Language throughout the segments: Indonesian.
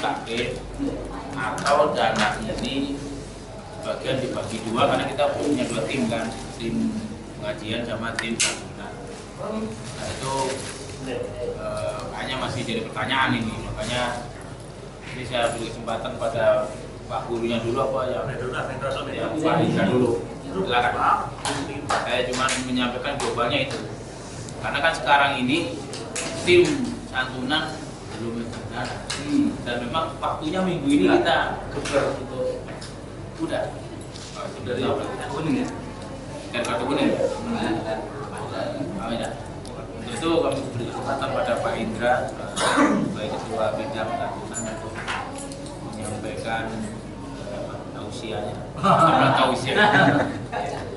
sakit atau dana ini bagian dibagi dua, karena kita punya dua tim kan, tim pengajian sama tim santunan. Nah itu kayaknya masih jadi pertanyaan ini, makanya ini saya beri kesempatan pada Pak gurunya dulu apa yang Pak Indra dulu. Silakan. Saya cuma menyampaikan globalnya itu, karena kan sekarang ini tim santunan belum benar, dan memang waktunya minggu ini kita geber untuk udah dari kartu kuning ya, dari kartu kuning ya. Itu kami beri kesempatan pada Pak Indra sebagai ketua bidang santunan untuk menyampaikan tausiahnya.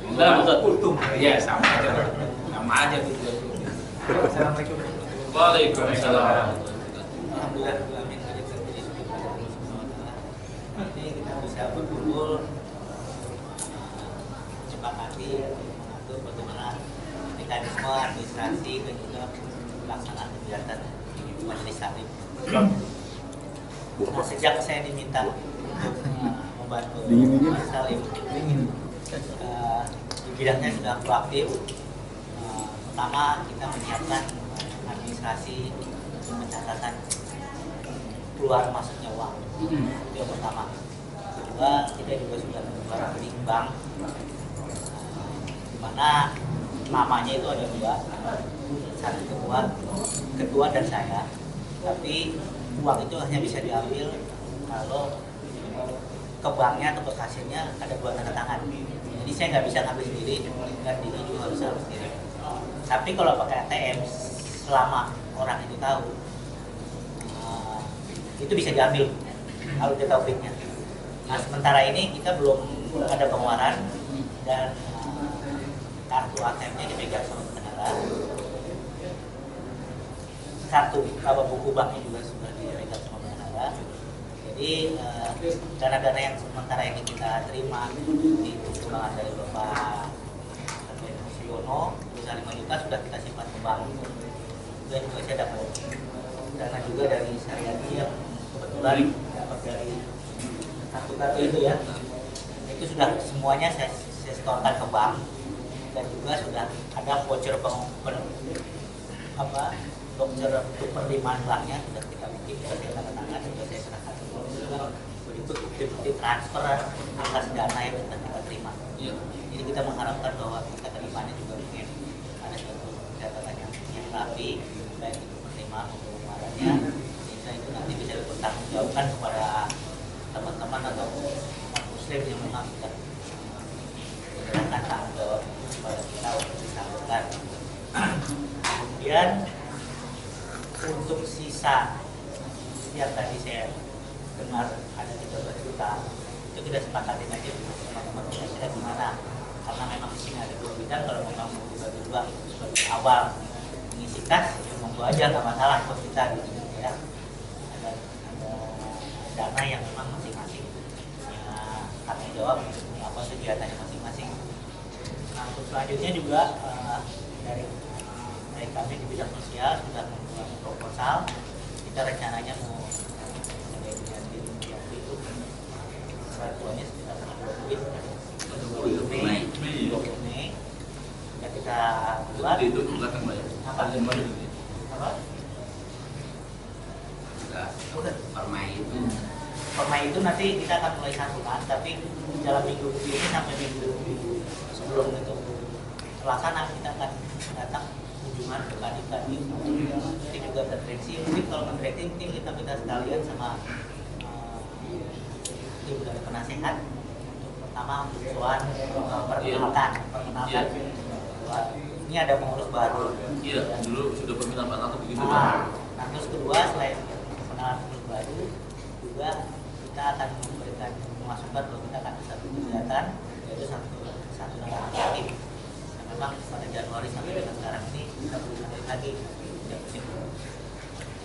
Enggak, betul. Iya, sama aja gitu. Assalamualaikum. Waalaikumsalam. Alhamdulillah nanti kita bisa berkumpul sepakati mengatur bagaimana mekanisme administrasi dan juga pelaksanaan kegiatan majelis taklim. Nah, sejak saya diminta untuk membantu Majelis Taklim di bidangnya sudah proaktif. Pertama, kita menyiapkan administrasi pencatatan keluar masuknya uang. Itu yang pertama. Kedua, kita juga sudah membuat rekening bank, di mana namanya itu ada dua, satu ketua dan saya. Tapi uang itu hanya bisa diambil kalau ke banknya atau ke kasirnya ada dua tanda tangan. Jadi saya nggak bisa ngambil sendiri, dan ini juga harus sendiri. Tapi kalau pakai ATM, selama orang itu tahu, itu bisa diambil kalau dia tahu PIN-nya. Nah, sementara ini kita belum ada pengeluaran, dan kartu ATM-nya dipegang sama negara. Kartu buku banknya juga sudah dipegang sama negara. Jadi dana-dana yang sementara ini kita terima di sumbangan dari Bapak Yono, 5 juta sudah kita simpan ke bank. Dan juga saya dapat dana juga dari Syariati yang kebetulan dapat dari kartu-kartu itu ya. Itu sudah semuanya saya setorkan ke bank, dan juga sudah ada voucher voucher untuk penerimaan banknya sudah kita bikin, saya tanda tangan, sudah saya serahkan ke bank. Berikut bukti transfer atas dana yang sudah kita terima. Jadi kita mengharapkan bahwa kita kedepannya juga mungkin ada suatu catatan yang rapi, baik itu penerimaan maupun pengeluarannya, sehingga itu nanti bisa dipertanggungjawabkan kepada teman-teman atau umat muslim yang memang sudah menjalankan tanggung jawab kepada kita untuk disalurkan. Kemudian untuk sisa yang tadi saya dengar ada 13 juta, itu kita sepakatin aja teman-teman kira-kira gimana, karena memang di sini ada dua bidang. Kalau memang mau dibagi dua sebagai awal mengisi kas, ya monggo aja, nggak masalah buat kita gitu ya. Ada dana yang memang masing-masing ya, tanggung jawab apa kegiatannya masing-masing. Nah, untuk selanjutnya juga dari kami di bidang sosial sudah membuat proposal. Kita rencananya mau bantuannya sekitar 20 Mei ya kita buat itu belakang banyak apa? Permai itu nanti kita akan mulai santunan, tapi dalam minggu ini sampai minggu sebelum itu pelaksanaan kita akan datang kunjungan ke Kadin. Jadi juga terdireksi, mungkin kalau mendireksi mungkin kita minta sekalian sama tim dari penasehat untuk pertama soal perkenalkan. Ini ada pengurus baru. Iya, dulu sudah permintaan Pak Tato begitu. Nah, terus kedua, selain pengenalan pengurus baru, juga kita akan memberikan masukan bahwa kita akan satu kegiatan, yaitu satu negara aktif. Dan memang pada Januari sampai dengan sekarang ini kita belum ada lagi.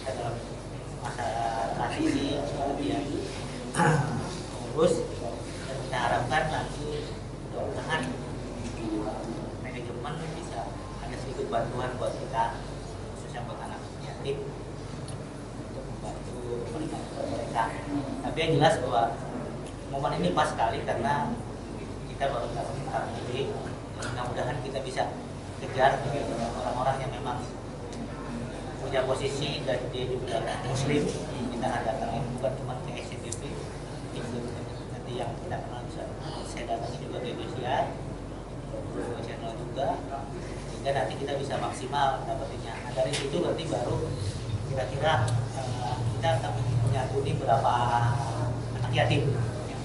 Kita dalam masa transisi kemudian pengurus, dan kita harapkan nanti mudah-mudahan manajemen bisa ada sedikit bantuan buat kita, khususnya buat anak yatim, untuk membantu mereka Tapi yang jelas bahwa momen ini pas sekali karena kita baru dapat target. Mudah-mudahan kita bisa kejar orang-orang yang memang punya posisi dan dia juga muslim. Kita akan datangin bukan cuma ke SCTV, nanti yang kita kenal bisa saya datangi juga ke Indonesia, channel juga, sehingga nanti kita bisa maksimal dapetinnya. Nah, dari situ nanti baru kira-kira kita akan menyatuni berapa anak yatim.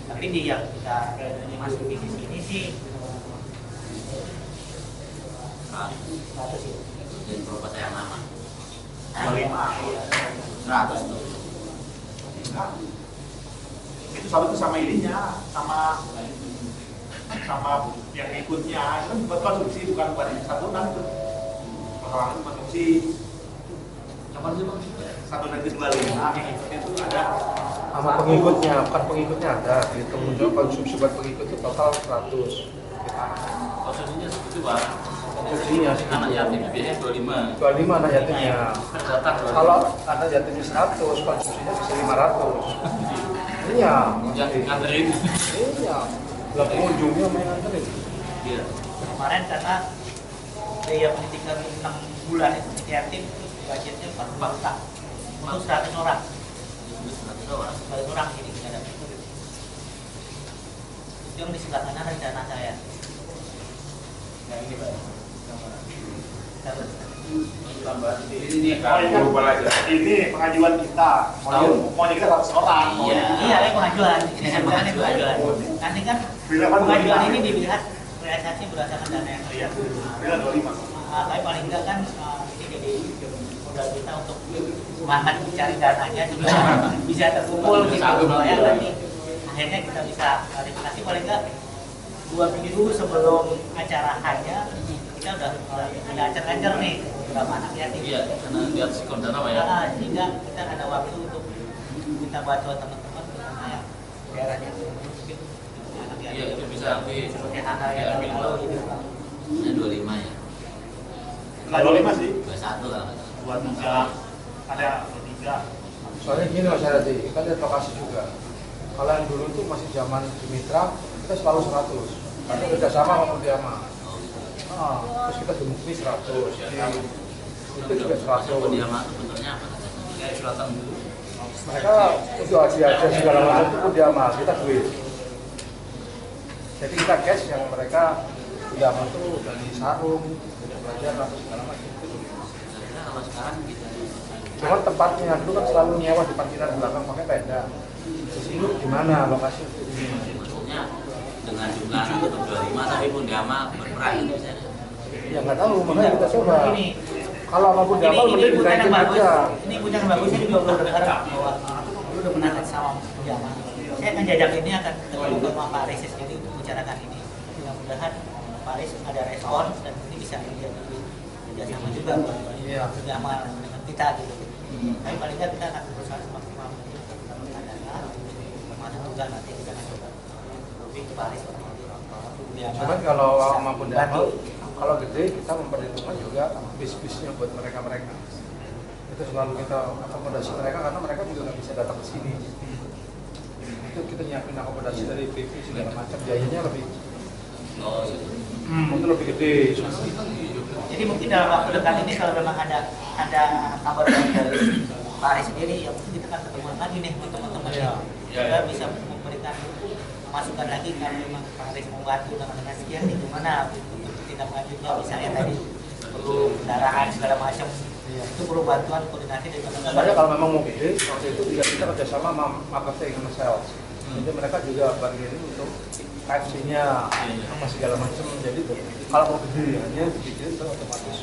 Tapi di yang kita masuki di sini sih 100 ya. Jadi berapa saya nama? 100 tuh. Itu sama ininya, sama yang ikutnya. Itu kan buat konsumsi, bukan buat satuan itu. Orang konsumsi. Kapan sih bang? 125 itu ada Sama pengikutnya, bukan pengikutnya ada. Dihitung juga konsumsi buat pengikut itu total 100. Konsumsinya segitu Pak. Konsumsinya Anak yatim biasanya 25. 25 anak yatimnya. Terdaftar 25. Kalau anak yatimnya 100, konsumsinya bisa 500. Iya. Yang nganterin. Iya. Lah pengunjungnya main nganterin. Iya. Kemarin karena biaya pendidikan 6 bulan itu yatim itu budgetnya 4 juta untuk 100 orang. 100 orang ini kita dapat. Itu yang di sebelah kanan rencana saya. Yang ini Pak. Terus Tambah ini kalau lupa lagi. ini pengajuan kita. Maunya kita 100 orang. iya, ini pengajuan. Ini sebenarnya pengajuan. Nanti kan pengajuan ini dilihat realisasi berdasarkan dana yang Iya. Bila 25. tapi paling enggak kan ini jadi modal kita untuk semangat mencari dananya juga bisa terkumpul gitu ya nanti akhirnya kita bisa klarifikasi paling enggak 2 minggu dulu sebelum acara hanya kita udah acar-acar nih berapa anak yatim. Iya, karena lihat si konten apa ya. Sehingga kita ada waktu untuk kita bantu teman-teman terutama yang daerahnya mungkin anak yatim. Iya, itu bisa nanti Seperti hal-hal yang lalu gitu. Ini 25 ya? Enggak 25 sih. 21 kalau nggak salah. 23 ada 23. Soalnya gini Mas Herati, kita lihat lokasi juga. Kalau yang dulu itu masih zaman di Mitra, kita selalu 100. Karena kerjasama sama Podiama. Terus kita di Mukti 100. Itu juga 100. Podiama itu bentuknya apa? kayak suratan dulu. Mereka itu aja segala macam itu Podiama, kita duit. Jadi kita cash yang mereka Podiama itu dari sarung, dari belajar atau segala macam itu. Kira-kira kalau sekarang kita Cuma tempatnya dulu kan selalu nyewa di parkiran belakang pakai tenda. Terus ini gimana lokasi? maksudnya dengan jumlah anak tetap 25 tapi Podiama berperan gitu misalnya. Ya nggak tahu, makanya kita coba. Ini Kalau sama Podiama ini mending bukan yang dinaikin bagus. aja. Ini bukan yang bagus. Saya juga belum berharap bahwa lu udah pernah sama Podiama. Saya akan jajak ini akan ketemu sama Pak Aris jadi untuk bicarakan ini. Mudah-mudahan Pak Aris ada respon dan ini bisa dia kerjasama juga Iya. Podiama dengan kita gitu. Tapi paling nggak kita akan berusaha semaksimal mungkin untuk mendapatkan dana, termasuk juga nanti kita akan coba lebih ke Pak Aris. Cuman kalau sama Podiama, kalau gede kita memperhitungkan juga bis-bisnya buat mereka-mereka. Itu selalu kita akomodasi mereka karena mereka juga nggak bisa datang ke sini. Itu kita nyiapin akomodasi dari PP segala macam, biayanya lebih. Oh gitu. Itu lebih gede. Jadi mungkin dalam waktu dekat ini kalau memang ada kabar dari Pak Aris sendiri, ya mungkin kita akan ketemu lagi nih dengan teman-teman Iya. kita bisa memberikan masukan lagi kalau memang Pak Aris mau bantu dengan sekian nih gimana untuk tindak lanjutnya misalnya tadi perlu pendarahan segala macam itu perlu bantuan koordinasi dari teman-teman. Sebenarnya kalau memang mau gede, waktu itu juga kita kerjasama sama marketing sama sales. Jadi mereka juga bagian untuk KFC-nya, sama segala macam. Jadi tuh, kalau mau gede hanya dibikin tuh otomatis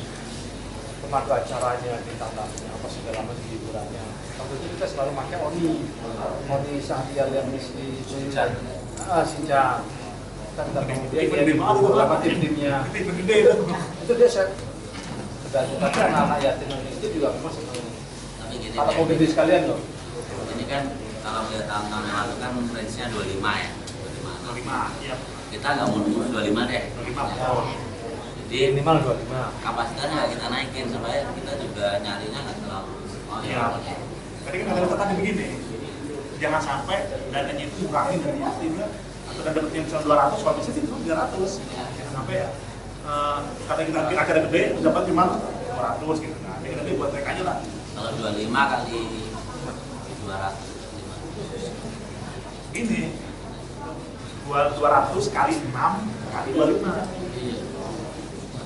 pemandu acaranya, ditantangnya, apa segala macam hiburannya. Waktu itu kita selalu pakai Oni Sahrial yang mesti Sinjan. Kita minta tolong dia beberapa tim-timnya. Itu dia set. Tapi anak-anak yatim itu juga memang senang. Tapi gini Kalau mau gede sekalian loh. ini kan kalau melihat tahun-tahun yang lalu kan range-nya 25 ya. 25. Iya. Kita nggak mau nunggu 25 deh. 25. Jadi Minimal 25. kapasitasnya nggak kita naikin supaya kita juga nyarinya nggak terlalu. Oh Iya. iya. Tadi kan ada tadi begini. jangan sampai dananya itu kurangin dari timnya atau dan dapetnya misalnya 200, kalau bisa sih cuma 300 jangan sampai ya karena kita akhirnya gede dapat cuma 200 gitu. Nah akhirnya gede buat mereka aja lah. Kalau 25 kali 200 Ini 200 kali 6 kali 25. iya.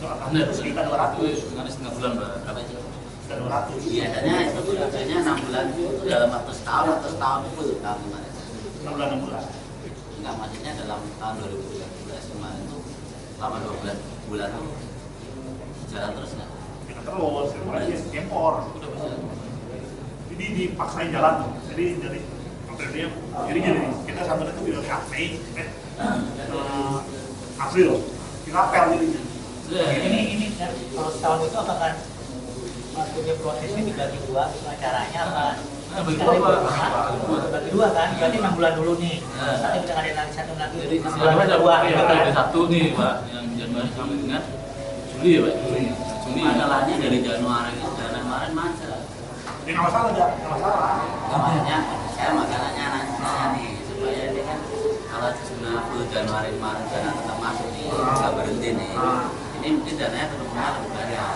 Benar, sekitar 200. Dengan setengah bulan berapa itu? Sekitar 200. Biasanya itu biasanya 6 bulan itu dalam waktu setahun atau setahun itu tahun kemarin. 6 bulan. Enggak, maksudnya dalam tahun 2013 kemarin itu selama 12 bulan itu jalan terus nggak? Kita terus, mulai impor. Udah bisa. Jadi dipaksain jalan. Jadi kita satu itu bilang Mei, April, kita apel jadinya. Ini kan kalau setahun itu apakah punya prosesnya dibagi dua acaranya apa? Bagi dua kan, berarti 6 bulan dulu nih. Nanti kita ngadain lagi satu lagi. Jadi 6 bulan kedua. ada satu nih Pak, yang Januari sampai dengan Juli ya Pak. Juli. Masalahnya dari Januari itu dana kemarin macet. Ini nggak masalah, nggak masalah. Makanya saya makanannya nanya nih supaya ini kan kalau 90 Januari kemarin dana tetap masuk nih, nggak berhenti nih. Ini mungkin dananya tetap mengalir bayar.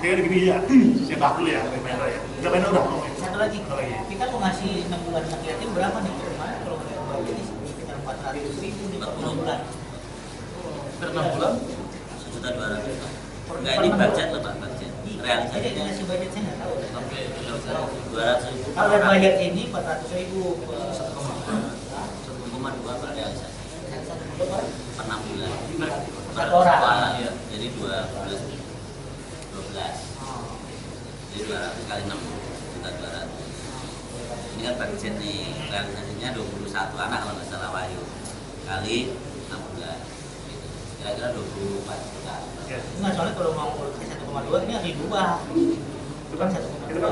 Kayak gini ya, saya bakul ya, Mendra ya. Udah Mendra udah ngomongin. Satu lagi, Satu lagi. kita mau ngasih 6 bulan anak yatim berapa nih kemarin kalau nggak ada ini sekitar 400.000 nih per 6 bulan. Per 6 bulan 1.200.000. Enggak, ini budget loh Pak, budget. Jadi Realisasinya ngasih budget saya nggak tahu. sampai 200.000. Kalau dari budget ini 400.000 per 1,2 per realisasi. Per 6 bulan. Satu orang. Ya, jadi 12. Jadi 200 kali 6 juta 200. Ini kan budget nih, realisasinya 21 anak kalau nggak salah Wahyu kali 6 bulan. Kira-kira 24 juta. Enggak, soalnya kalau mau ke 1,2 ini harus diubah. Itu kan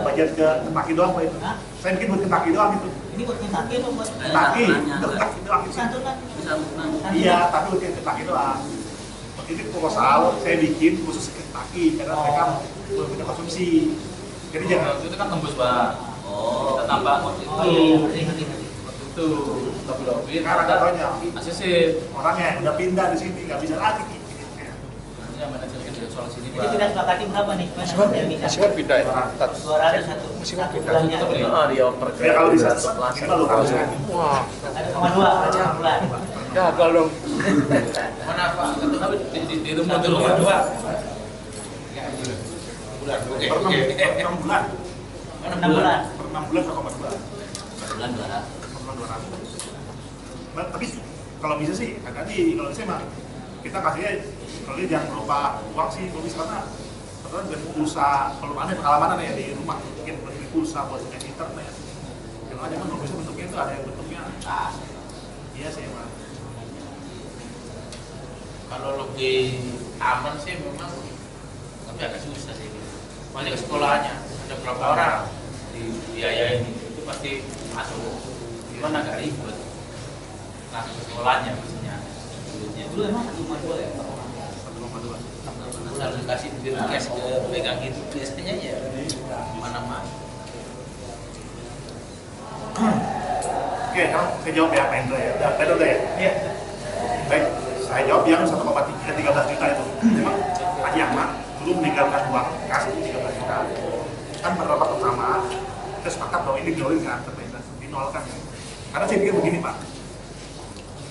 budget ke Kentucky doang Pak itu. Hah? Saya bikin buat Kentucky doang itu. Ini buat Kentucky apa buat Kentucky, santunannya, itu Kentucky doang itu. santunan? Bisa bukan? Iya, tapi buat Kentucky doang. Ini proposal saya bikin khusus Kentucky karena mereka belum punya konsumsi. Jadi jangan Itu kan tembus Pak. Oh, Kita tambah waktu itu. Oh iya, ngerti. Waktu itu tapi lobby. sekarang katanya ACC. orangnya udah pindah di sini nggak bisa lagi. Nanti manajer kita soal sini Jadi Pak. kita sepakati berapa nih? Mas? Yang bisa? Masih kan pindah ya? 200 satu bulannya. Dia order Ya kalau bisa langsung. kita lu tahu kan. Wah, 1,2 berarti 6 bulan. gagal dong. Mana Pak? Tapi di rumah dua. Bulan. Oke. Per 6 bulan. 6 bulan. Per 6 bulan 1,2. bulan 200. Per bulan 200. Nah, tapi kalau bisa sih, tadi kalau bisa mah kita kasihnya kalau dia jangan berupa uang sih, bisa karena pertama dengan pulsa, kalau ada pengalaman ya di rumah mungkin beli pulsa buat main internet. Yang ada kalau bisa bentuknya itu ada yang bentuknya tas. Iya sih emang. Kalau lebih aman sih memang tapi agak susah sih. Banyak ke sekolahnya ada berapa orang di biaya ini itu pasti masuk. Gimana agak ribet. Langsung ke sekolahnya maksudnya. Duitnya Dulu emang 1,2 ya? 1,2. harus dikasih duit cash ke pegang itu biasanya ya mana-mana. Oke, sekarang saya jawab ya, Pak Indra ya. Udah ya? Iya. Baik, saya jawab yang 1,13 juta itu. Memang Pak Yama dulu meninggalkan uang kas 13 juta. Kan pada rapat pertama, kita sepakat bahwa ini dinolin kan, dinolkan. Karena saya pikir begini Pak,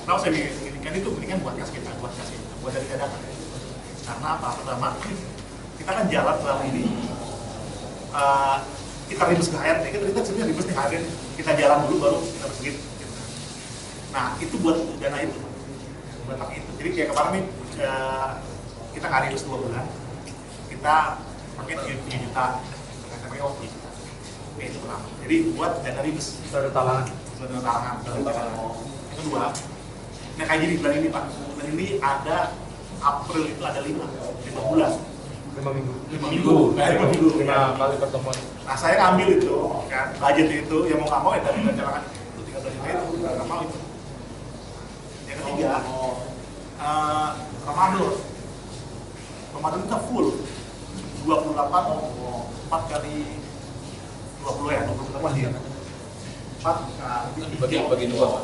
kalau saya pikir kan itu mendingan buat kas kita, buat dari cadangan. Karena apa? Pertama, kita kan jalan selama ini, kita ribus ke HRD, kita sebenarnya ribus di HRD, kita jalan dulu baru kita bersegit. Nah itu buat dana itu, buat pakai itu. Jadi kayak kemarin nih, kita nggak ribus 2 bulan, kita pakai 3 juta, kita pakai waktu. Oke, itu pertama. Jadi buat dana ribus. Ada talangan. Buat dana talangan. Yang kedua, nah kayak jadi bulan ini Pak, bulan ini ada April itu ada 5 bulan. 5 minggu. 5 minggu. 5 minggu. 5 kali pertemuan. Nah saya ngambil itu kan budget itu yang mau nggak mau ya dari rencanakan itu 13 juta itu nggak mau itu. Yang ketiga Ramadan kita full 28 4 kali 20 ya, 20 ketemu di 4 Bagi dua Pak.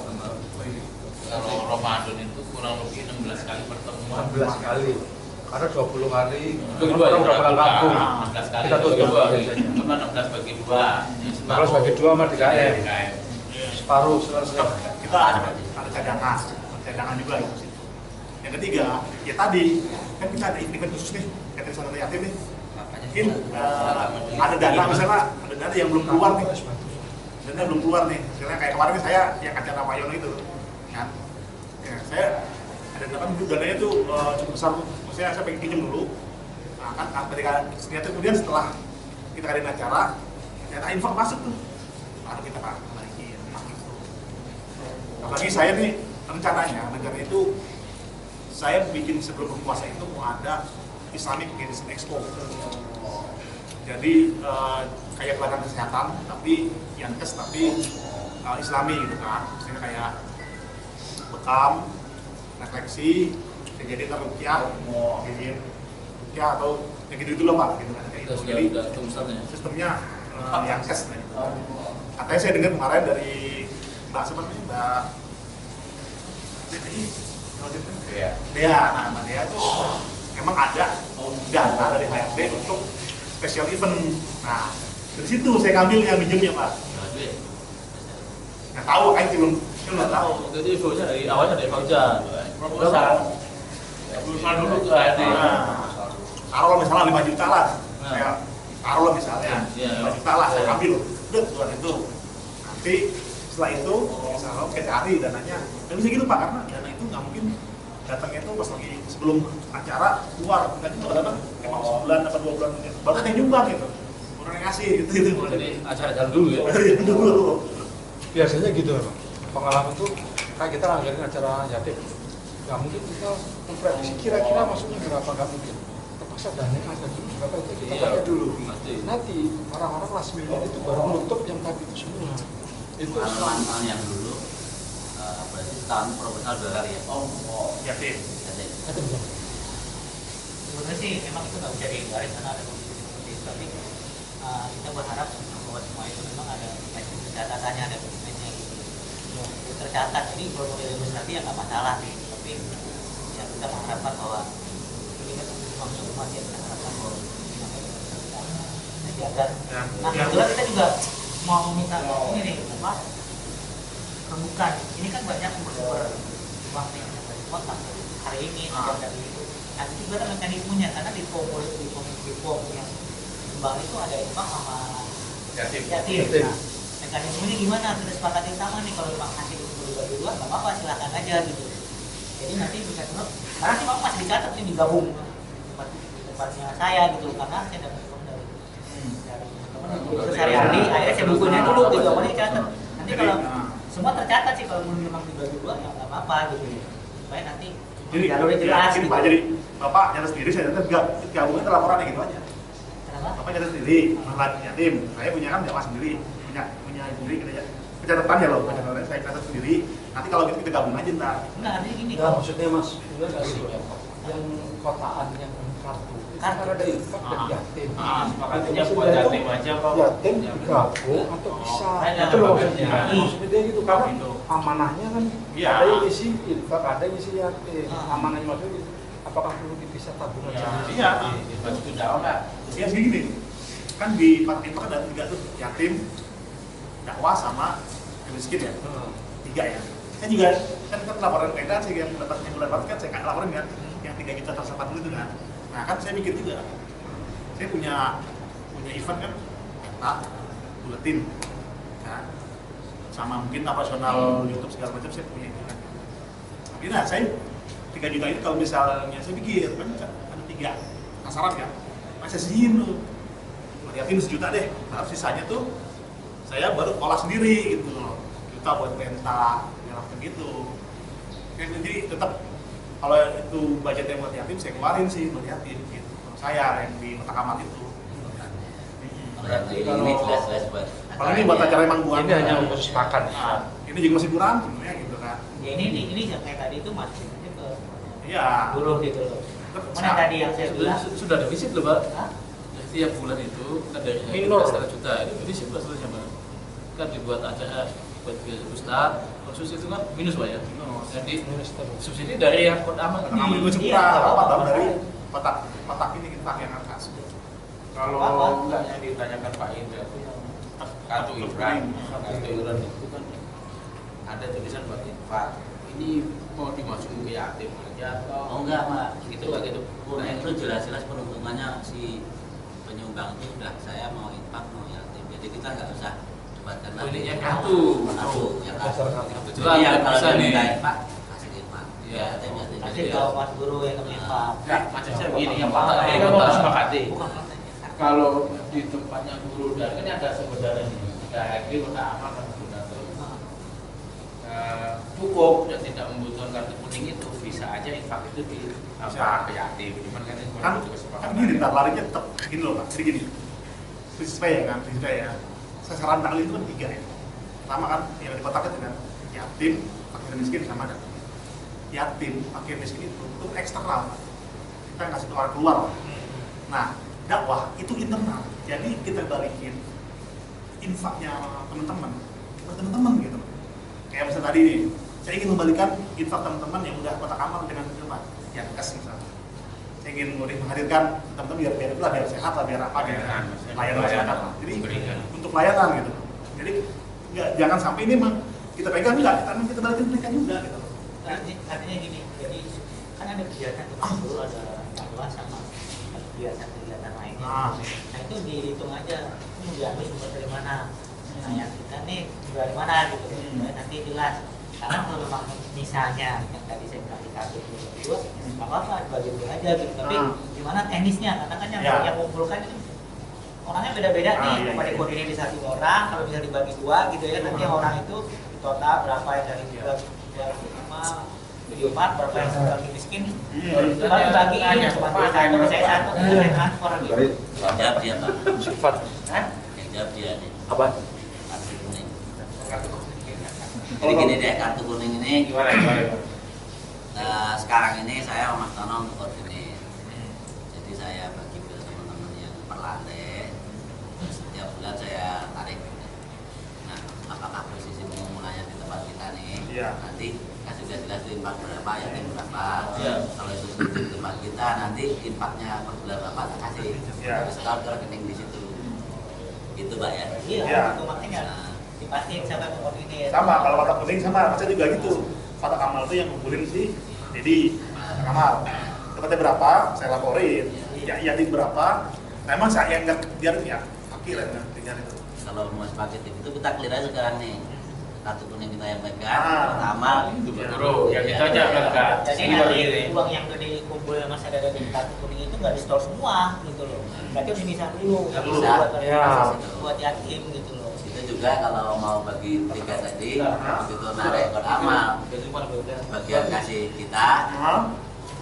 Kalau Ramadan itu kurang lebih 16 kali pertemuan. 16 kali. Karena 20 hari Bagi dua ya, udah pulang kampung. 16 kali Kita tutup bagi dua. biasanya. Cuma 16 bagi dua. 16 bagi 2 sama DKM. Separuh selesai. kita ada cadangan juga di situ. Yang ketiga, ya tadi kan kita ada event khusus nih, kayak sana yatim nih. Mungkin ada dana misalnya, ada dana yang belum keluar nih. Dana belum keluar nih. Misalnya kayak kemarin saya yang acara Pak Yono itu, kan. Ya, saya ada dana dananya tuh cukup besar tuh. Maksudnya saya pengen pinjam dulu. Nah, kan ketika ternyata kemudian setelah kita ngadain acara, ternyata infak masuk tuh. Baru kita balikin. Apalagi saya nih rencananya itu saya bikin sebelum berpuasa itu mau ada Islamic Medicine Expo. Jadi kayak pelajaran kesehatan tapi yang Islami gitu kan. Misalnya kayak bekam, refleksi, kejadian rukyah, mau bikin rukyah atau yang gitu loh Pak, gitu kan. Kayak itu. Jadi sistemnya yang kes. Katanya saya dengar kemarin dari Mbak sebenarnya Mbak Dea, nah Mbak Dea itu emang ada dana dari HRD untuk special event. Nah dari situ saya ambil yang minjemnya Pak. Nggak tahu kan belum tahu. Jadi infonya dari awalnya dari Fauzan. Proposal dulu ke HRD. Taruh misalnya 5 juta lah. Saya taruh misalnya 5 juta lah saya ambil. Udah buat itu. Nanti setelah itu misalnya kita cari dananya. Dan bisa gitu Pak, karena dana itu nggak mungkin datangnya itu pas lagi sebelum acara keluar. Kan itu kadang emang sebulan atau 2 bulan baru ada yang nyumbang gitu. Orang yang ngasih gitu. Jadi acara jalan dulu ya. Dulu. Biasanya gitu Pak. Pengalaman tuh kayak kita ngadain acara yatim. Nggak mungkin kita memprediksi kira-kira masuknya berapa, nggak mungkin. Terpaksa dana ada dulu berapa itu kita pakai dulu. Nanti orang-orang last minute itu baru menutup yang tadi itu semua. Itu Pengalaman yang dulu berarti setahun proposal 2 kali ya. Yatim. Sebenarnya sih memang itu nggak bisa dihindarin karena ada kondisi seperti itu, tapi kita berharap bahwa semua itu memang ada pencatatannya, ada dokumennya gitu. Itu tercatat, jadi kalau mau administrasi ya nggak masalah sih, tapi ya kita mengharapkan bahwa ini kan langsung umat ya, kita harapkan bahwa ini agar nah kebetulan kita juga mau minta ini nih apa rembukan, ini kan banyak sumber-sumber uang nih dari kota hari ini dari itu. Nanti juga ada mekanismenya karena di pom yang Kembang itu ada infak sama yatim. Nah, mekanismenya gimana? Kita sepakati sama nih, kalau memang hasil itu berdua nggak apa-apa, silakan aja gitu. Jadi nanti bisa dulu, karena sih memang masih dicatat nih digabung tempatnya saya gitu, karena saya dapat info dari teman-teman sehari-hari, akhirnya saya bukunya dulu gitu, awalnya dicatat. Nanti kalau semua tercatat sih, kalau memang dibagi dua ya nggak apa-apa gitu, supaya nanti Jadi jalurnya jelas gitu. gitu. Pak, jadi Bapak nyata sendiri, saya nyata gabungnya laporannya gitu aja. Kenapa? Bapak nyata sendiri, masalah yatim. Saya punya kan jawab sendiri, punya sendiri kita ya. Pencatatan ya loh, pencatatan saya catat sendiri. Nanti kalau gitu kita gabung aja ntar. Enggak, artinya gini. nggak, maksudnya Mas, enggak gitu. Yang kotaan yang kartu itu kan ada infak dan yatim. Sepakatnya buat yatim aja Pak. Yatim digabung atau bisa. Itu loh maksudnya. Maksudnya dia gitu, karena amanahnya kan ada yang isi infak, ada yang isi yatim. Amanahnya maksudnya gitu. Apakah perlu dipisah tabungan sendiri? Iya. Itu jauh Pak. Ya segini, kan di Pak ada 3 tuh, yatim, dakwah sama miskin ya. 3 ya. Saya juga kan laporan kaitan sih yang dapatnya bulan Maret kan saya laporin kan yang 3 juta tersepat dulu itu kan. Nah kan saya mikir juga, saya punya event kan, buletin, kan, sama mungkin operasional YouTube segala macam saya punya itu kan. Tapi nah saya 3 juta itu kalau misalnya saya pikir kan ada 3 sasaran kan, masih sisihin tuh, yatim 1 juta deh, harus sisanya tuh saya baru olah sendiri gitu loh, juta buat renta, yang gitu. Jadi tetap kalau itu budgetnya buat yatim saya keluarin sih buat yatim gitu. Kalau saya yang di kotak amal itu. Ini jelas-jelas buat. Kalau ini buat acara emang buat. Ini hanya khusus makan. Nah, ini juga masih kurang sebenarnya gitu kan. Ya ini yang kayak tadi itu masih ke Iya. buruh gitu loh. Mana tadi yang saya bilang Sudah defisit loh Pak. Hah? setiap bulan itu kan dari Minor. 11 juta itu jadi 11 sama kan dibuat acara buat Ustaz khusus itu kan minus Pak ya. Jadi subsidi dari yang kota amal kan. Ambil gue dapat dari kotak ini kita yang atas. Kalau enggak yang ditanyakan Pak Indra itu yang kartu iuran itu kan ada tulisan buat infak. Ini mau dimasukin ke yatim aja atau Oh enggak Pak, gitu Pak gitu. Nah itu jelas-jelas peruntungannya si penyumbang itu udah saya mau infak mau yatim. Jadi kita nggak usah buatkan lagi. Yang kartu. Yang kartu. Kebetulan Jadi yang nggak kalau bisa dia nih. minta infak kasih infak. Iya. Yatim yatim. Pasti kalau Mas Guru yang infak. Enggak, maksudnya begini, yang Kotak, Pak ini kan kotak. mau disepakati. Bukan Kalau di tempatnya guru dan kan ada sebenarnya nih, ada hakim, ada amal, kan sudah cukup dan tidak membutuhkan kartu kuning itu bisa aja infak itu di apa ke yatim. Cuman kan itu Kan juga kan gini, ntar larinya tetap gini loh Pak. Jadi gini, prinsip saya kan, prinsip saya. Sasaran taklim itu kan 3 ya. Pertama kan yang dikotakkan dengan yatim, fakir dan miskin sama kan. Yatim, fakir miskin itu eksternal. Kita ngasih keluar. Nah, dakwah itu internal. Jadi kita balikin infaknya teman-teman ke teman-teman gitu. Kayak misalnya tadi nih, saya ingin membalikan infak teman-teman yang udah kotak amal dengan apa? Yang kas misalnya. Saya ingin menghadirkan teman-teman biar sehat lah, biar apa gitu. Layanan masyarakat lah. Jadi untuk layanan gitu. Jadi jangan sampai ini mah kita pegang enggak, kita balikin mereka juga gitu. Artinya gini, jadi kan ada kegiatan dulu ada dakwah sama kegiatan lainnya. Nah itu dihitung aja, ini diambil sumber dari mana. Nah yang kita nih dari mana gitu, nanti jelas. Karena kalau memang misalnya yang tadi saya bilang di kartu itu, nggak apa-apa dibagi aja gitu. Tapi gimana teknisnya? Karena kan yang mengumpulkan itu orangnya beda-beda nih. Mau dikoordinir di satu orang, kalau bisa dibagi 2 gitu ya. Nanti orang itu di total berapa yang dari 4 berapa yang bagi miskin. Kalau dibagiin cuma saya satu, saya transfer gitu. Yang jawab dia Pak. Sifat Yang jawab dia nih. apa? Kartu kuning. Jadi gini deh, kartu kuning ini sekarang ini saya sama Mas Tono untuk koordinir. Jadi saya bagi ke teman-teman yang per lantai. Setiap bulan saya tarik. Nah, apakah posisi pengumumannya di tempat kita nih? Iya. Nanti kasih jelas di infak berapa, yatim berapa. Iya. Kalau itu di tempat kita, nanti infaknya per bulan berapa tak kasih. Iya. Setor ke rekening di situ. Gitu Pak ya. Iya, Iya. itu makanya dipastiin siapa yang koordinir. Sama, kalau kotak kuning sama, saya juga gitu. Kotak amal itu yang ngumpulin si Dedi, kotak amal. Tempatnya berapa, saya laporin. Ya, yatim berapa. Memang saya nggak biar ya, fakir ya, tinggal itu. Kalau mau sepaket itu kita clear aja sekarang nih. Kartu kuning kita yang pegang, Ah. kotak amal. Guru, yang kita aja enggak. Jadi nanti uang yang udah dikumpul sama saya dari kartu kuning itu nggak di store semua gitu loh. Berarti harus bisa dulu, Nggak dulu bisa. buat yatim gitu loh. Itu juga kalau mau bagi tiga tadi, begitu narik kotak amal, bagian kasih kita,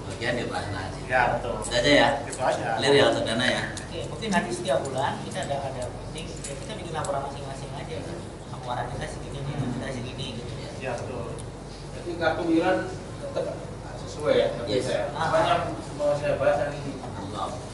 bagian di pelaksanaan. Ya, betul. Itu aja ya. Gitu aja. Clear ya untuk dana ya. Oke, mungkin nanti setiap bulan kita ada meeting, ya kita bikin laporan masing-masing aja kan. Pengeluaran kita segini, kita segini gitu. Ya, betul. Jadi kartu iuran tetap sesuai ya, tapi Yes. saya banyak semua saya bahas hari ini.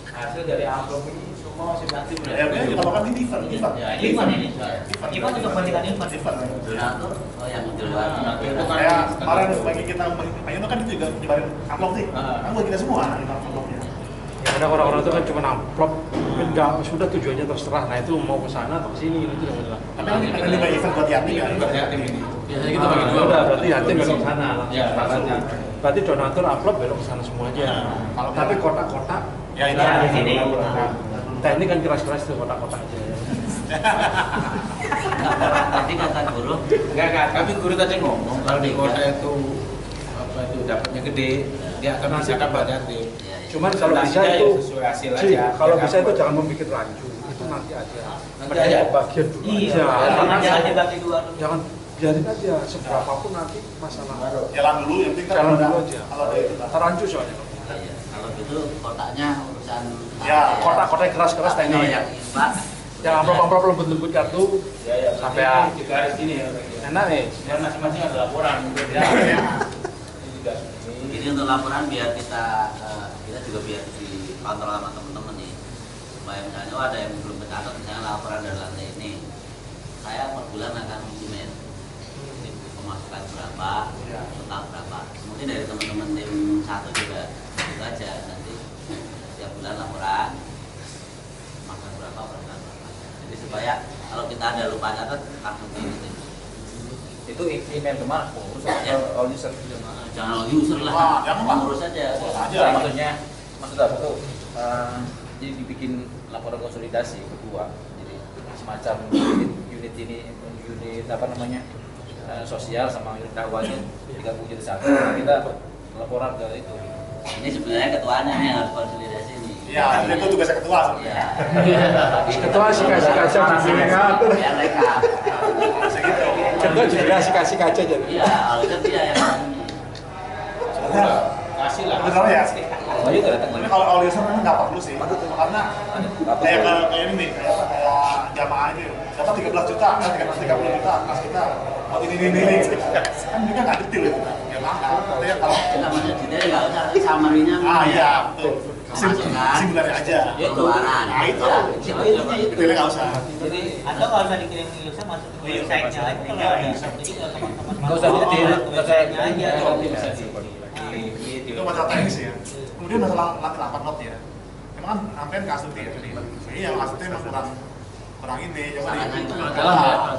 Hasil dari amplop ini semua masih aktif Ya, betul. Kalau kan ini event. Ya, Event ini. Event. Event untuk pendidikan event. Donatur, oh yang donatur. Itu kan Saya kemarin bagi kita, Pak Yono kan itu juga nyebarin amplop sih. Kan buat kita semua amplopnya. Ya ada orang-orang itu kan cuma amplop, mungkin nggak sudah tujuannya terserah. Nah itu mau ke sana atau ke sini itu yang benar. Tapi kan ini kayak event buat yatim kan. buat yatim ini. Biasanya kita bagi 2 udah berarti hati belok ke sana. Ya, Berarti, berarti donatur amplop belok ke sana semua aja. Kalau Tapi kotak-kotak Ya, ini Ya, di sini. Nah ini kan keras-keras tuh kotak-kotak aja. Tadi kata guru, Enggak, tapi guru tadi ngomong kalau di kota itu apa itu dapatnya gede, dia akan bisa dapat yatim. ya, ya. Cuman kalau bisa Presentasinya itu, ya sesuai hasil Ci, aja. kalau Biar bisa itu dapat. jangan membuat rancu. Itu nanti aja. Nanti Mereka aja. bagian dulu Iya, aja. jangan dibagi 2 dulu. Jangan biarin aja seberapapun nanti masalah. Jalan dulu, yang penting kan Jalan ada- dulu aja. Kalau ada itu lah. Terancu soalnya. Iya. Kalau gitu kotaknya urusan Ya, Kotak-kotak keras-keras Tapi kalau teknik. yang infak, Yang amplop-amplop lembut-lembut kartu Ya, sampai berarti 3 hari sini ya. enak nih. Biar masing-masing ada laporan. Ya. Ini juga ini untuk laporan biar kita juga biar dikontrol sama teman-teman nih. supaya misalnya ada yang belum tercatat, misalnya laporan dari lantai ini, saya per bulan akan dokumen pemasukan berapa, total berapa. Mungkin dari teman-teman tim satu juga itu aja, nanti setiap bulan laporan makan berapa, jadi supaya kalau kita ada lupa catat langsung diingetin. Itu email kemana? Pengurus atau all user? Jangan all user lah, Wah, jangan lah. pengurus aja. Maksudnya satu, jadi dibikin laporan konsolidasi kedua, jadi semacam unit ini, unit apa namanya, sosial sama unit kawannya digabung jadi satu. Kita laporan ke itu. Ini sebenarnya ketuanya nih yang harus konsolidasi nih. Iya, itu tugasnya ketua sebenarnya. Iya. Ketua sih kasih kaca di ngatur. Biar lengkap. Segitu. Ketua juga kasih kaca jadi. Iya, harusnya dia yang Kasih lah. Sebenarnya ya. Oh iya datang Tapi kalau all user memang nggak perlu sih, karena kayak ini nih, kayak jamaah ini, dapat 13 juta, 30 juta, kas kita, buat ini, kan juga nggak detail itu kan, ya mana? Artinya kalau namanya detail nggak usah, summary-nya. iya betul, simpulannya aja. Pengeluaran. Nah itu, detailnya nggak usah. Jadi Atau kalau usah dikirim ke user masuk ke website-nya aja kalau ada. Jadi kalau teman-teman nggak usah mau, detail, ke website-nya aja. Itu masalah teknis ya. Kemudian masalah latih lapan not ya. Emang kan sampean ke Asuti ya, jadi yang Asuti emang kurang ini, coba di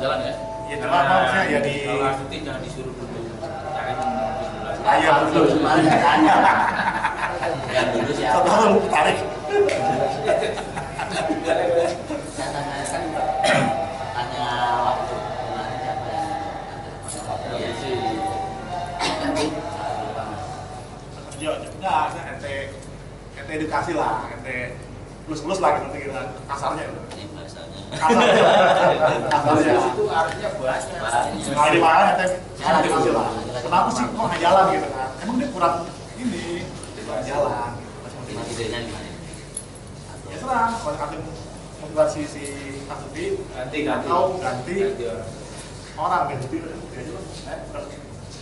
Jalan ya. ya coba maksudnya ya di Kalau Asuti jangan disuruh dulu. ayah betul. Kemarin tanya. Yang dulu siapa? Satu hal lu tarik. Saya tanya kan tanya waktu kemarin siapa yang iya sih. Ya enggak, ente edukasi lah, ente plus lah gitu kasarnya. Ini bahasanya. Kasarnya. Itu artinya banyak. Nah, di mana ente edukasi lah. Kenapa sih kok nggak jalan gitu kan? Emang dia kurang ini, kurang jalan. Ini idenya gimana? Ya serang, kalau nanti motivasi si Asuti Ganti. atau ganti orang. orang ganti dia aja lah.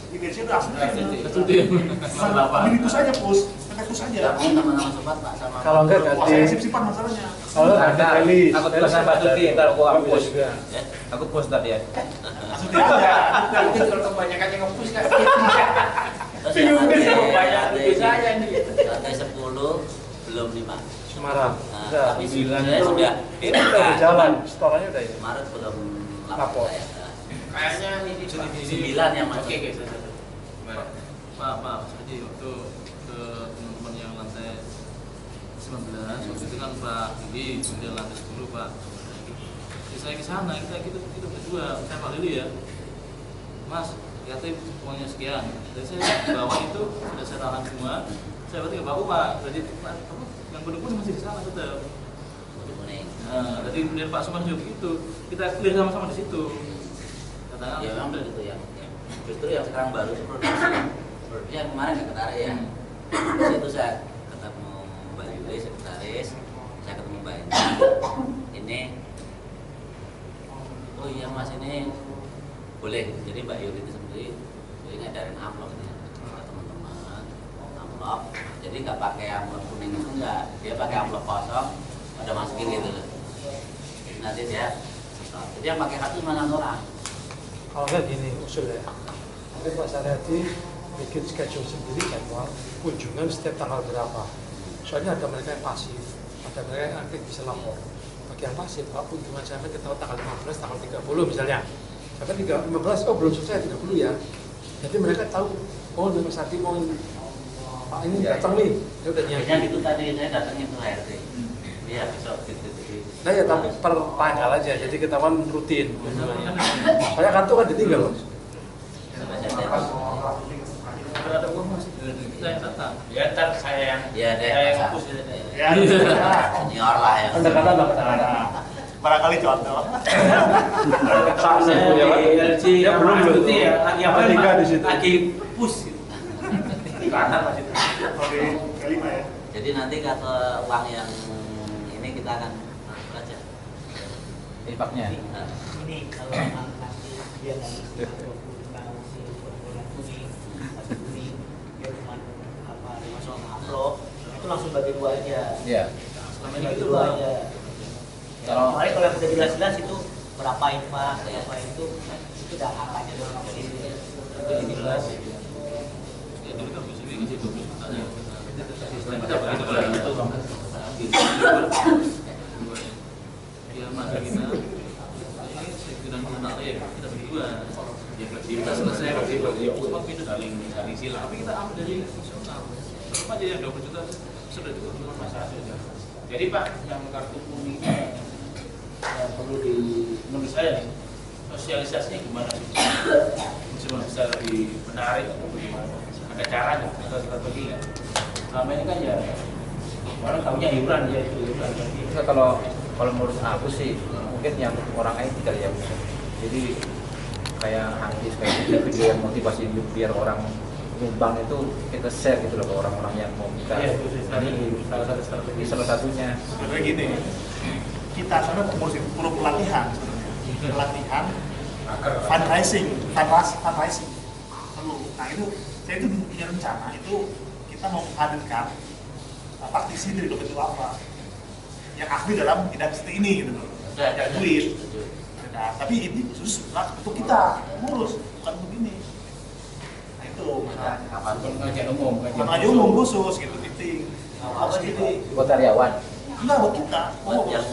Ini gaji udah Asuti. Asuti. Ini saja push aja. Kamu teman-teman sobat Pak sama. kalau enggak Wah, ganti. saya sip-sipan masalahnya. Kalau ada Eli, Aku tulisan Pak Tuti, ntar aku hapus juga. Ya. Aku post tadi ya. Asuti aja. Nanti kalau kebanyakan yang nge-push kan. Terus yang Banyak tulis aja nih. lantai 10 belum 5. Semarang. Nah, Udah. tapi 9 sudah sudah. Ini udah berjalan, storannya udah ini. Maret belum Lapor. saya. Kayaknya ini Juni 9 yang masuk. Oke. Pak, jadi waktu ke teman-teman yang lantai 19, waktu itu kan Pak Lili, kemudian lantai 10 Pak. Jadi saya ke sana, kita berdua, saya Pak Lili ya. Mas, lihat uangnya sekian. Jadi saya bawa itu, sudah saya tahan semua. Saya berarti ke Pak Pak. Jadi Pak, yang kuning masih di sana tetap. Kuning. Nah, tadi kemudian Pak Sumar juga begitu. Kita clear sama-sama di situ. Katakan, Ya memang begitu ya. Justru yang sekarang baru produksi yang kemarin nggak ketarik ya. Di situ saya ketemu Mbak Yuli sekretaris, saya ketemu Mbak ini. Oh iya Mas ini boleh. Jadi Mbak Yuli itu sendiri ini ngadarin amplop nih ke teman-teman amplop. Jadi nggak pakai amplop kuning itu enggak, dia pakai amplop kosong, ada masukin gitu loh. Nanti dia jadi yang pakai kartu cuma 6 orang. Kalau enggak gini usulnya. Mungkin Pak Saryadi bikin schedule sendiri jadwal kunjungan setiap tanggal berapa. Soalnya ada mereka yang pasif, ada mereka yang aktif bisa lapor. Bagi yang pasif, Pak kunjungan sampai kita tahu tanggal 15, tanggal 30 misalnya. Sampai 15, oh belum selesai 30 ya. Jadi mereka tahu, oh Mas Sati mau Pak ini datang nih, dia udah Biasanya nyiapin. gitu tadi saya datangnya ke HRD. Iya besok gitu. Nah ya tapi per tanggal aja, jadi ketahuan rutin. Soalnya kartu kan ditinggal loh. Sampai saya telepon. kalau ada uang masih kita yang datang. Ya ntar saya yang Iya deh. saya yang masa. nge-push ya. Ya, Senior lah ya. Pendekatan lah pendekatan. barangkali contoh. Saya di LG Ya, belum Asuti ya. Lagi apa Tiga Pak? di situ. Lagi push gitu. Kanan Mas itu. Oke, kelima ya. Jadi nanti kata uang yang ini kita akan atur aja. Impaknya. Nah, Ini kalau nanti dia nggak bisa tentang si bulan kuning, satu kuning, dia cuma apa dimasuk amplop, itu langsung bagi dua aja. Iya. Selama ini bagi dua aja. Kemarin kalau yang udah jelas-jelas itu berapa IPA, berapa itu udah angkanya doang. Jadi itu jelas. Ya dulu kan bisa kasih 20 juta ya. Kita begitu kalau itu ya masa kita ini sedang anak ya kita berdua ya kita selesai sebab itu saling silang tapi kita ambil dari nasional cuma jadi yang 20 juta sudah itu cuma masalah saja. Jadi Pak, yang kartu kuning perlu di menurut saya nih sosialisasinya gimana sih? Cuma bisa lebih menarik atau bagaimana? Ada caranya atau strategi nggak? Selama ini kan ya orang tahunya hiburan ya itu hiburan. Bisa kalau menurut aku sih mungkin yang orang IT kali ya. Jadi kayak Hanggis kayak video yang motivasi hidup biar orang nyumbang itu kita share gitu loh ke orang-orang yang mau kita. Iya, itu ini salah satu strategi. Salah satunya. Sebenarnya gini, kita sebenarnya perlu pelatihan sebenarnya. Pelatihan fundraising perlu. Nah itu saya itu punya rencana itu kita mau menghadirkan praktisi dari dompet apa yang ahli dalam bidang seperti ini gitu loh. Ada duit. Nah, tapi ini khusus untuk kita ngurus bukan untuk ini. Nah itu masalahnya. Pengajian umum khusus gitu titik. Harus gitu. Buat karyawan. Enggak buat kita. Yang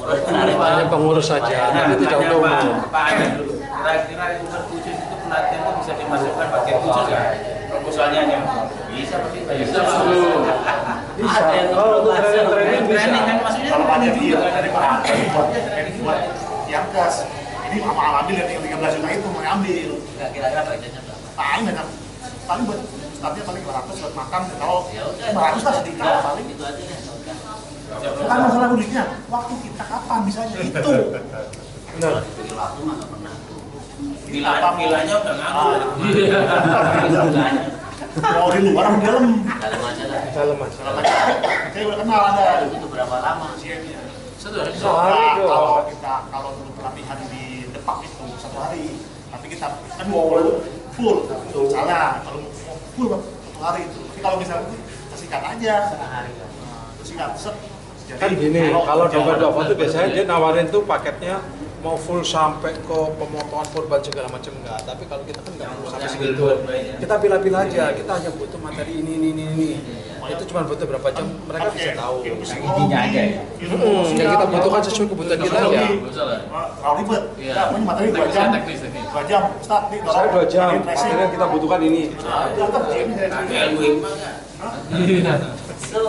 Hanya pengurus saja. Tapi itu jauh umum. Apa aja dulu? Kira-kira unsur khusus itu pelatihan itu bisa dimasukkan bagian khusus ya? Proposalnya aja. Bisa pasti. Bisa. Bisa. Kalau untuk training bisa. Kan maksudnya Kalau ada juga dia dari buat yang gas. Ini sama ambil yang 13 juta itu mau ambil. Enggak kira-kira budgetnya berapa? Paling buat startnya paling 200 buat makan. Kalau Ya udah 500 lah sedikit paling. itu aja ya udah. Bukan masalah duitnya, waktu kita kapan bisanya itu. Benar. Dipikir waktu mah nggak pernah. Gilanya udah nganggur. Mau di luar atau di dalam? Dalam aja lah. Dalam mas. Saya udah kenal ada. Itu berapa lama? Usianya. Satu hari Sehari doang. Kalau dulu pelatihan di Depak itu 1 hari, tapi kita kan mau full, salah. Kalau mau full 1 hari itu. Tapi kalau misalnya singkat aja, singkat set. Jadi, Kan gini, kalau jalan- dompet itu biasanya dia nawarin tuh paketnya mau full sampai ke pemotongan korban segala macam enggak. Tapi kalau kita kan nggak perlu sampai segitu. Kita pilih-pilih aja. Kita hanya butuh materi ini. Itu cuma butuh berapa jam, mereka bisa tahu. Intinya aja ya. Yang kita butuhkan sesuai kebutuhan kita aja. nggak usah lah. Terlalu ribet. Iya. Nah, punya materi 2 jam. Teknis. 2 jam. Ustaz, nih, Saya 2 jam, ini tracing. materi yang kita butuhkan ini. Dokter, Jim, saya Ilmu hikmah kan? So,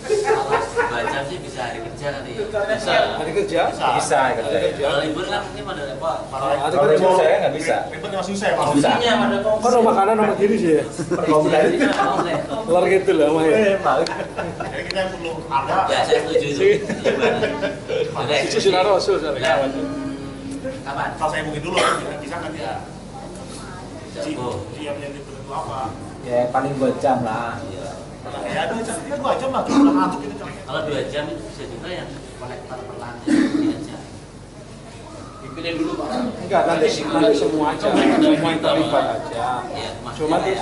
kalau baca sih bisa hari kerja kali ya. Bisa. Hari kerja? Bisa. Hari kerja. Kalau libur kan mungkin pada repot. Hari kerja saya nggak bisa. Ribet masih susah ya, Pak. Isinya pada Kan nomor makanan nomor diri sih ya. Kelar gitu lah mah ya. Jadi kita yang perlu ada. Ya saya setuju itu. Gimana? Itu sudah rasul soalnya. Kapan? Kalau saya mungkin dulu, bisa kan ya. Jago. Dia yang itu apa? Ya paling 2 jam lah. Iya. Ya 2 jam, ya 2 jam lah, udah ngantuk itu. Kalau 2 jam itu bisa juga yang kolektor perlantai aja. dipilih dulu Pak. Enggak, nanti semua aja. Semua yang terlibat aja. Ya, Cuma maksudnya terus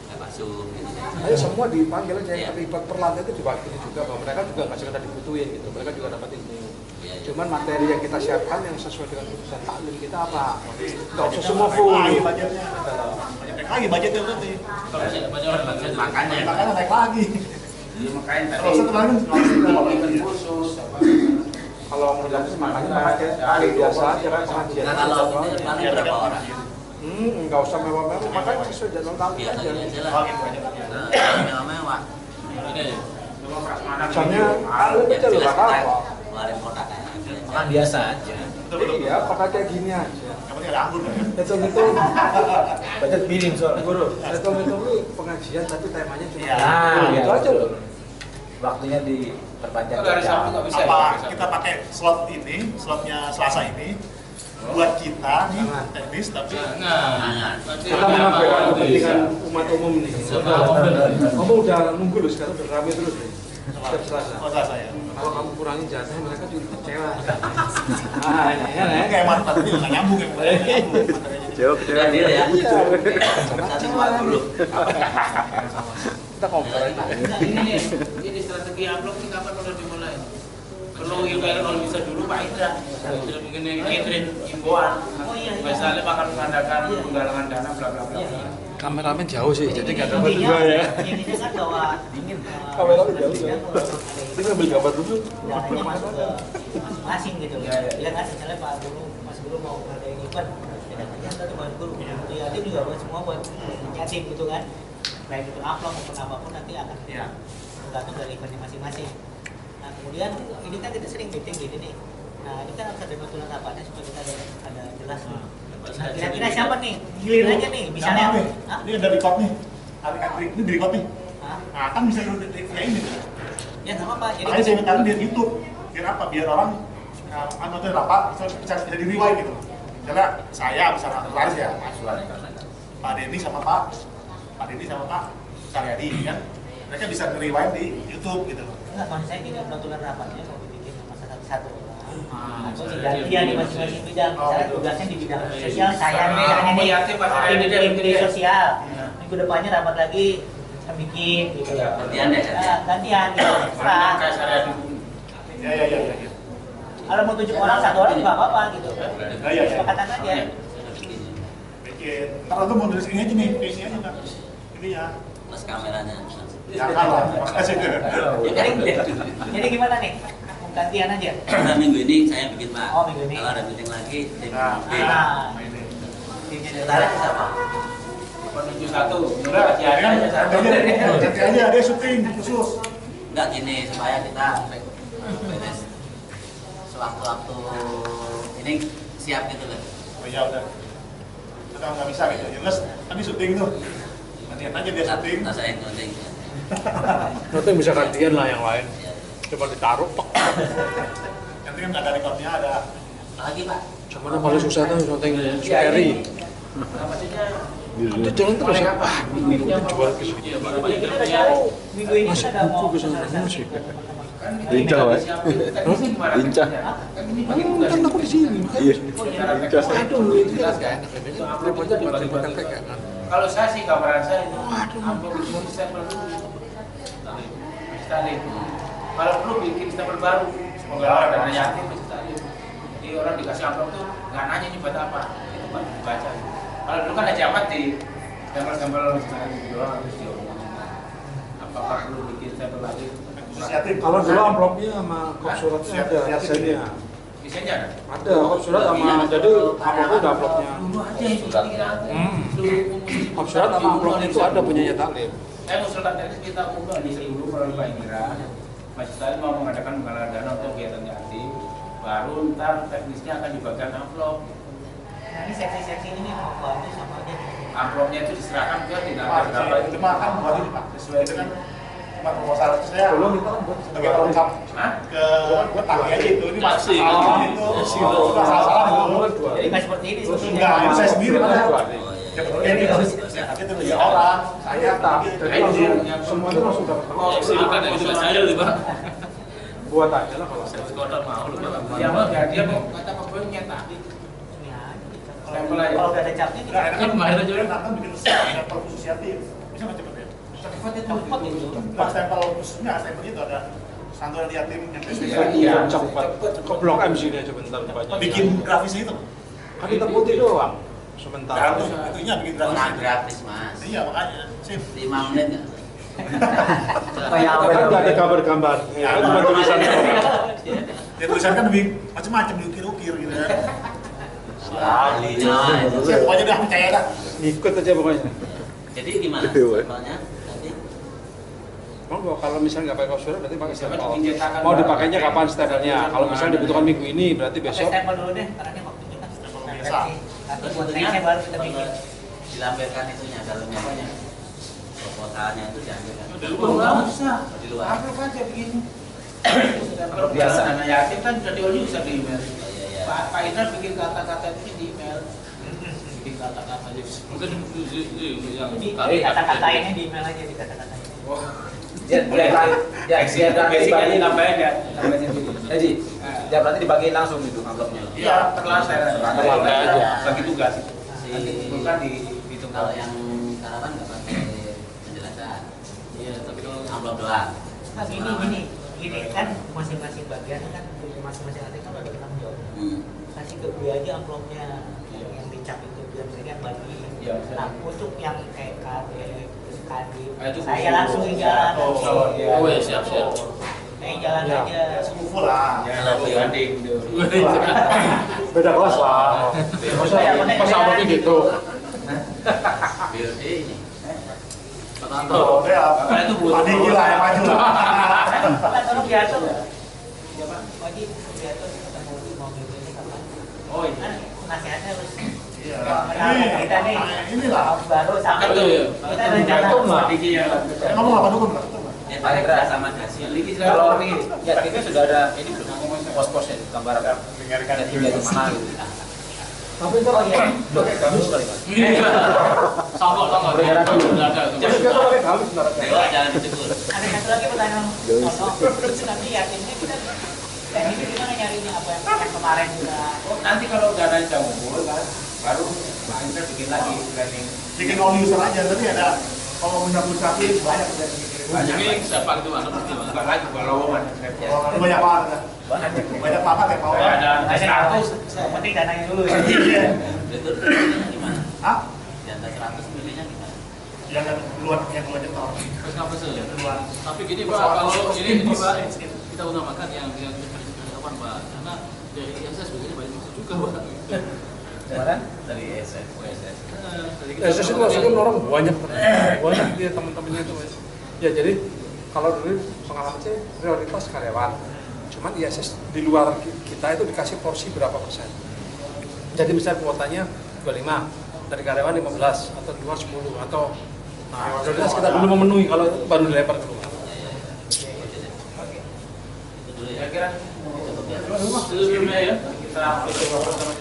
kayak masuk gitu. ayo semua dipanggil aja yang terlibat perlantai itu diwakili juga bahwa mereka juga nggak sekedar dibutuhin gitu. Mereka juga dapat ilmu. Iya, iya. Cuman materi yang kita siapkan yang sesuai dengan keputusan taklim kita apa? Nggak usah semua Naik full. lagi budgetnya. Naik lagi budgetnya berarti. Kalau saya banyak orang baca Makanya Makanya naik lagi. Iya, makanya tadi Kalau saya kemarin event khusus apa Kalau menurut aku sih makanya pakai kali biasa aja kan pengajian. nah kalau ini paling berapa orang? Nggak usah mewah-mewah. Makanya sesuai jadwal taklim Biasa aja. aja lah. Oh, gitu aja. Nah, mewah-mewah. ini aja. Jamnya taklim Ya aja loh, jelas bakal kita apa? ngeluarin kotak aja. Makan biasa aja. Betul. Iya, pakai kayak gini aja. Yang penting ada anggur kan. Hitung-hitung budget piring soalnya. Guru, hitung-hitung ini pengajian tapi temanya cuma Iya. itu aja loh. Waktunya diperpanjang Kalau hari Sabtu nggak bisa ya? Apa kita pakai slot ini, slotnya Selasa ini buat kita nih teknis tapi Nah, Kita mengambil kepentingan umat umum nih. Kamu udah nunggu loh sekarang udah rame terus nih. Setiap Selasa. oh Selasa ya. Kalau kamu kurangin jatah mereka juga kecewa. Ah, ini ya, Ini kayak manfaat ini nggak nyambung ya. Nggak nyambung materinya. Udah deal ya. Iya. 140. Kita kompor aja. Nah, ini strategi amplop ini kapan udah dimulai? perlu kalau bisa dulu Pak Indra Catherine Imboan misalnya makan mengadakan penggalangan dana bla bla bla. Kameramen jauh sih, jadi nggak dapat Intinya- juga ya. intinya kan bahwa Kameramen jauh ya. Ini ngambil gambar dulu. dananya masuk ke masing-masing gitu. Iya, iya. Ya kan misalnya Pak Guru, Mas Guru mau ngadain event, ya datanya ke Mas Guru. Ya dia juga buat semua buat yatim gitu kan. Baik itu amplop maupun apapun nanti akan tergantung dari eventnya masing-masing. Nah kemudian ini kan kita sering meeting gini nih. Nah ini kan harus ada notulen rapatnya supaya kita ada jelas nih. Nah, kira-kira siapa nih? Gilir aja nih, misalnya. Nama nih, Hah? ini ada record nih. Ini di record nih. Hah? Nah, kan bisa dulu ya ini. Ya nggak apa-apa. Jadi Makanya saya minta di YouTube. Biar apa? Biar orang nonton rapat bisa di rewind gitu. Misalnya saya misalnya Laris ya, Pak Denny sama Pak Karyadi kan. Mereka bisa nge-rewind di YouTube gitu loh. enggak, maksud saya gini, notulen rapatnya mau dibikin sama satu-satu. Atau gantian di masing-masing bidang. Misalnya tugasnya di bidang sosial, saya nih hanya nih yatim Pak Saya di sosial. Minggu depannya rapat lagi saya bikin gitu. Gantian ya, Nah, gantian gitu. Serah. Kayak saya Ya. Kalau mau tunjuk orang satu orang juga apa-apa gitu. Ya. Kesepakatan aja. Bikin. Kalau tuh mau nulis ini aja nih, ini aja kan. Ini ya. plus kameranya. Jangan lah, makasih. Jadi gimana nih? Gantian aja. Nah, minggu ini saya bikin Pak. Oh, minggu ini. Kalau ada meeting lagi, tim Nah, meeting. Timnya Tarik siapa? penunjuk satu. Udah, ya kan? Ganti aja, dia syuting khusus. Enggak gini supaya kita beres sewaktu-waktu ini siap gitu loh. Oh iya udah. Kita nggak bisa gitu. Jelas tadi syuting tuh. Gantian aja dia syuting. Nah, saya yang penting. Nanti bisa gantian lah yang lain. Coba ditaruh, tok. Nanti kan ada recordnya, ada. Lagi Pak. Cuman yang paling susah tuh syuting Sperry. Itu jalan terus ya. Ah, ini udah jual ke sini. minggu ini Masih ada mau buku ke sana sih. Lincah, Pak. Lincah. Kan aku di sini. Iya. Lincah. Aduh, itu kan gak enak. Ini repotnya buat pegang. Kalau saya sih gambaran saya itu amplop itu mau stempel dulu. Stempel. Kalau perlu bikin stempel baru. Semoga ada dana yatim stempel. Jadi orang dikasih amplop tuh nggak nanya ini buat apa, itu kan dibaca. Kalau dulu kan aja amat di stempel-stempel misalnya doang terus diomongin. Apakah perlu bikin stempel lagi? Khusus yatim. Kalau dulu amplopnya sama kop suratnya ada desainnya. Desainnya ada? Ada kop surat sama, jadi amplopnya ada amplopnya. Dulu aja itu kira. Kop surat sama amplopnya itu ada punyanya Taklim. Saya mengusulkan tadi kita umum di dulu melalui Pak Indra. Mas Tali mau mengadakan penggalangan dana untuk kegiatan yatim. Baru ntar teknisnya akan dibagikan amplop. Nah, ini seksi-seksi ini mau bantu sama aja. Amplopnya itu diserahkan ke tidak Mas, berapa itu mah kan buat ini Pak. Sesuai dengan cuma proposal itu saya Belum kita kan buat sebagai pelengkap Hah? ke tangga aja itu. Ini Mas. Kasih. Itu sudah salah itu. Jadi nggak seperti ini Enggak, ini saya sendiri Pak. Oh Ya iya. betul ini itu dari orang. Saya Jadi langsung semuanya langsung dapat. Oh, silakan ya, bisa saya loh Pak. Buat aja lah kalau Saya sekolah mau loh Pak. Dia mau nggak dia mau kata Pak Boy nyetak. Stempel aja. Kalau udah ada capnya Enggak, kita kan Kemarin aja. kita akan bikin stempel khusus yatim. Bisa nggak cepet ya? cepet itu. Nah, stempel khususnya, stempel itu ada santunan yatim yang Iya. cepat ke Blok M sini aja bentar banyak. bikin grafisnya itu. kan hitam putih doang. Nah, Sementara itu itunya bikin Oh, nah, grafis. gratis Mas. Iya, makanya. Sip. 5 menit nggak? Kayak apa? kan nggak ada gambar-gambar. Ya, Kan cuma tulisan doang. Ya tulisan kan lebih macam-macam diukir-ukir gitu ya. Nah, itu. Siap, pokoknya dah percaya dah. Ngikut aja pokoknya. Jadi gimana? Dewa. Soalnya nanti Kalau misalnya nggak pakai kop surat berarti pakai stempel. Bikin cetakan Mau baru. dipakainya kapan stempelnya? Kalau misalnya dibutuhkan minggu ini berarti Pakai besok. stempel dulu deh, karena ini waktunya kan Stempel Nah, biasa. Nanti terus buat tentunya nextnya baru kita bikin. dilampirkan itunya dalamnya apanya? Proposalnya itu diambilkan. Di Oh, luar nggak Pak. usah. Di luar. Amplop aja begini. Stempel biasa. Dana yatim kan sudah bisa di email. Oh iya iya. Pak Indra bikin kata-kata itu di email. Bikin kata-kata aja. Mungkin yang Jadi kata-katainnya di email aja, dikata-katain. Wah. Ya, Basicnya nambahin ya. Jadi, ya berarti dibagiin langsung gitu amplopnya. Iya, terlantar. Terlantar aja. Bagi tugas. Si- Nanti kumpulkan dihitung. Kalau yang karavan nggak pakai penjelasan. Iya, tapi kalau Amplop doang. Nah, gini, Gini kan masing-masing bagian kan masing-masing nanti kan ada penanggung jawab. Kasih ke dia aja amplopnya yang dicap itu biar mereka bagi. Nah untuk yang kayak saya langsung jalan. Oh ya siap. Saya jalan aja. Sekufu lah. Beda kelas lah. Masa amplopnya gitu. BOD ini. Oh, ya. Padi gila yang maju lah. Pak tolong diatur. Wajib diatur ketemu di mobil ini kapan? Oh iya. Kan nasihatnya harus Iya. kita nih Inilah. baru sampai Betul, ya. kita rencana Ngomong apa dukun? Ya paling berat sama hasil. Kalau ya kita sudah ada ini belum pos-posnya gambaran tinggal di mana gitu. Tapi itu oh iya Bagus sekali Mas. Sama. Enggak ada. jadi kita pakai gamis sebenarnya. Dewa jangan ditegur. ada satu lagi pertanyaan terus nanti yakinnya kita tekniknya gimana nyarinya apa yang kemarin juga Nanti kalau udah ada yang ngumpul kan, baru kita bikin lagi planning. Bikin all user aja, tapi ada kalau mencakup banyak udah Ini siapa gitu Mas? Bukan lagi bukan lowongan. kalau banyak banget ya. Banyak banget ya Pak. Ada 100. yang penting dananya dulu ya Iya. Itu gimana? Hah? Di atas 100 milihnya gimana? Yang keluar nyetor. Terus ngapa sih? Tapi gini Pak, kalau ini Pak, kita utamakan yang kapan Pak? Karena dari ISS biasanya banyak masuk juga Pak. Kemarin dari SS. SS itu maksudnya orang banyak dia teman-temannya itu Mas. Ya jadi kalau dulu pengalaman saya prioritas karyawan. Cuman ISS di luar kita itu dikasih porsi berapa persen. Jadi misalnya kuotanya 25, dari karyawan 15 atau di luar 10 atau prioritas kita dulu memenuhi kalau baru dilempar ke luar. Itu dulu ya. Kira-kira Sebelumnya ya. kita coba sama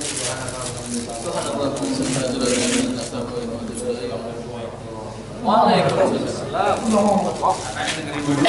Waalaikumsalam. Katanya dengerin dulu.